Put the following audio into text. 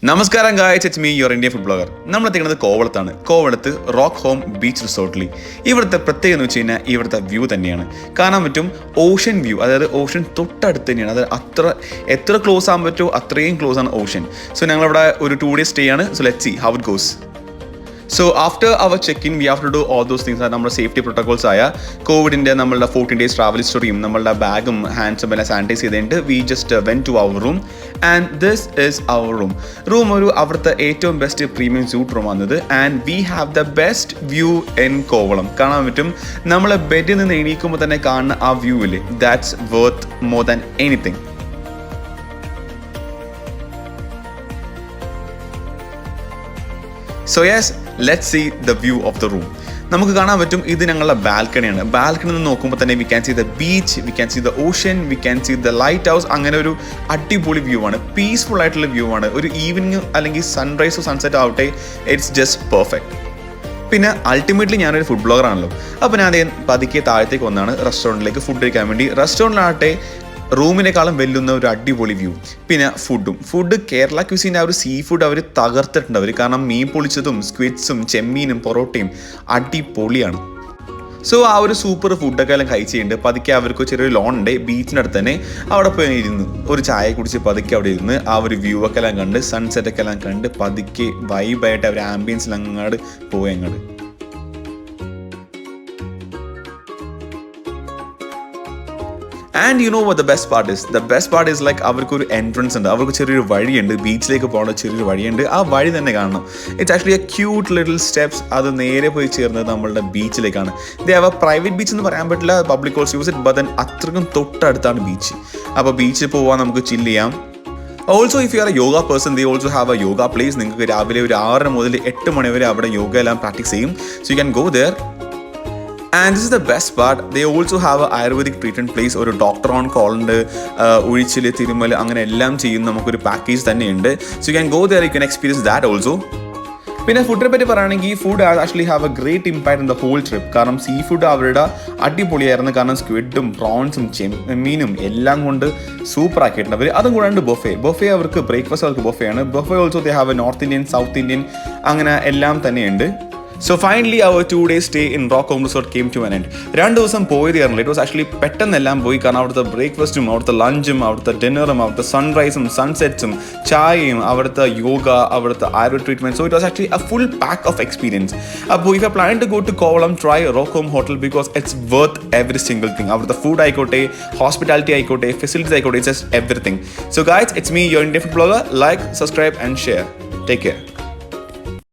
നമസ്കാരം guys, it's me your Indian food blogger. നമ്മളെത്തിക്കുന്നത് കോവളത്താണ്. കോവളത്ത് റോക്ക്ഹോം ബീച്ച് റിസോർട്ടിൽ. ഇവിടുത്തെ പ്രത്യേകത എന്ന് വെച്ച് കഴിഞ്ഞാൽ ഇവിടുത്തെ വ്യൂ തന്നെയാണ്. കാണാൻ പറ്റും ഓഷൻ വ്യൂ, അതായത് ഓഷൻ തൊട്ടടുത്ത് തന്നെയാണ്. അത് എത്ര ക്ലോസ് ആകാൻ പറ്റുമോ അത്രയും ക്ലോസ് ആണ് ഓഷൻ. സോ ഞങ്ങളിവിടെ ഒരു 2 days സ്റ്റേ ആണ്. So let's see how it goes. So after our check-in, we have to do all those things. നമ്മുടെ സേഫ്റ്റി പ്രോട്ടോകോൾസ് ആയ കോവിഡിൻ്റെ നമ്മളുടെ 14 days ട്രാവൽ ഹിസ്റ്ററിയും നമ്മളുടെ ബാഗും ഹാൻഡ്സും എല്ലാം സാനിറ്റൈസ് ചെയ്തിട്ട് we just went to our room and this is our room ഒരു അവിടുത്തെ ഏറ്റവും ബെസ്റ്റ് പ്രീമിയം സ്യൂട്ട് റൂം ആണത്. And we have the best view in Kovalam. കാണാൻ പറ്റും നമ്മൾ ബെഡിൽ നിന്ന് എണീക്കുമ്പോൾ തന്നെ കാണുന്ന ആ വ്യൂ ഇല്ലേ, that's worth more than anything. So yes, let's see the view of the room. നമുക്ക് കാണാൻ പറ്റും ഇത് ഞങ്ങളുടെ ബാൽക്കണിയാണ്. ബാൽക്കണി നിന്ന് നോക്കുമ്പോൾ തന്നെ we can see the beach, we can see the ocean, we can see the lighthouse. അങ്ങനെ ഒരു അടിപൊളി വ്യൂ ആണ്, പീസ്ഫുൾ ആയിട്ടുള്ള വ്യൂ ആണ്. ഒരു ഈവനിങ് അല്ലെങ്കിൽ സൺറൈസോ സൺസെറ്റ് ആവട്ടെ, ഇറ്റ്സ് ജസ്റ്റ് പെർഫെക്റ്റ്. പിന്നെ അൾട്ടിമേറ്റ്ലി ഞാനൊരു ഫുഡ് ബ്ലോഗർ ആണല്ലോ, അപ്പോൾ ഞാൻ പതുക്കെ താഴത്തേക്ക് വന്നാണ് റെസ്റ്റോറൻറ്റിലേക്ക് ഫുഡ് കഴിക്കാൻ വേണ്ടി. റെസ്റ്റോറൻറ്റിലാകട്ടെ റൂമിനേക്കാളും വെല്ലുന്ന ഒരു അടിപൊളി വ്യൂ. പിന്നെ ഫുഡ് കേരള ക്യൂസിൻ്റെ ആ ഒരു സീ ഫുഡ് അവർ തകർത്തിട്ടുണ്ട് അവർ. കാരണം മീൻ പൊളിച്ചതും സ്ക്വിഡ്സും ചെമ്മീനും പൊറോട്ടയും അടിപൊളിയാണ്. സോ ആ ഒരു സൂപ്പർ ഫുഡൊക്കെ എല്ലാം കഴിച്ചിട്ടുണ്ട്. പതുക്കെ അവർക്ക് ചെറിയൊരു ലോൺ ഉണ്ട് ബീച്ചിൻ്റെ അടുത്ത് തന്നെ. അവിടെ പോയി ഇരുന്ന് ഒരു ചായ കുടിച്ച് പതുക്കെ അവിടെ ഇരുന്ന് ആ ഒരു വ്യൂ ഒക്കെ എല്ലാം കണ്ട് സൺസെറ്റൊക്കെ എല്ലാം കണ്ട് പതുക്കെ വൈബായിട്ട് അവർ ആംബിയൻസിൽ അങ്ങോട്ട് പോയി അങ്ങോട്ട്. And you know what the best part is? The best part is like അവർക്കൊരു എൻട്രൻസ് ഉണ്ട്, അവർക്ക് ചെറിയൊരു വഴിയുണ്ട്, ബീച്ചിലേക്ക് പോകേണ്ട ചെറിയൊരു വഴിയുണ്ട്. ആ വഴി തന്നെ കാണണം. It's actually a cute little steps. അത് നേരെ പോയി ചേർന്നത് നമ്മളുടെ ബീച്ചിലേക്കാണ്. They have a private beach എന്ന് പറയാൻ പറ്റില്ല, public also use it, but then അത്രയ്ക്കും തൊട്ടടുത്താണ് ബീച്ച്. അപ്പോൾ ബീച്ചിൽ പോകാൻ നമുക്ക് ചില്ല് ചെയ്യാം. Also if you are a yoga person, they also have a yoga place. നിങ്ങൾക്ക് രാവിലെ ഒരു 6 മുതൽ 8 മണി വരെ അവിടെ യോഗ എല്ലാം പ്രാക്ടീസ് ചെയ്യും. So you can go there. And this is the best part, they also have a Ayurvedic treatment place. ഒരു doctor on call ഉണ്ട്, ഉഴിച്ചിൽ തിരുമൽ അങ്ങനെ എല്ലാം ചെയ്യും. നമുക്കൊരു പാക്കേജ് തന്നെയുണ്ട്. So you can go there, you can experience that also. പിന്നെ ഫുഡിനെ പറ്റി പറയുകയാണെങ്കിൽ food actually have a great impact in the whole trip. കാരണം സീ ഫുഡ് അവരുടെ അടിപൊളിയായിരുന്നു. കാരണം സ്ക്വിഡും പ്രോൺസും ചെമ്മീനും എല്ലാം കൊണ്ട് സൂപ്പർ ആക്കിയിട്ടുണ്ട് അവർ. അതും കൂടാണ്ട് ബൊഫെ അവർക്ക് ബ്രേക്ക്ഫാസ്റ്റ് അവർക്ക് ബൊഫെ ആണ്. Buffet also they have A north Indian, south Indian അങ്ങനെ എല്ലാം തന്നെയുണ്ട്. So finally our 2 days stay in Rockholm Resort came to an end. 2 ദിവസം പോയത് കാരണം ഇറ്റ് വാസ് ആക്ച്വലി പെട്ടെന്നെല്ലാം പോയി. കാരണം അവിടുത്തെ ബ്രേക്ക്ഫാസ്റ്റും അവിടുത്തെ ലഞ്ചും അവിടുത്തെ ഡിന്നറും അവിടുത്തെ സൺറൈസും സൺസെറ്റ്സും ചായയും അവിടുത്തെ യോഗ അവിടുത്തെ Ayurveda treatment. So it was actually a full pack of experience. അപ്പോൾ if you plan to go to Kovalam, try Rockholm hotel because it's worth every single thing. അവിടുത്തെ ഫുഡ് ആയിക്കോട്ടെ, ഹോസ്പിറ്റാലിറ്റി ആയിക്കോട്ടെ, ഫെസിലിറ്റീസ് ആയിക്കോട്ടെ, it's just everything. So guys, it's me your Indian food blogger. Like, subscribe and share. Take care.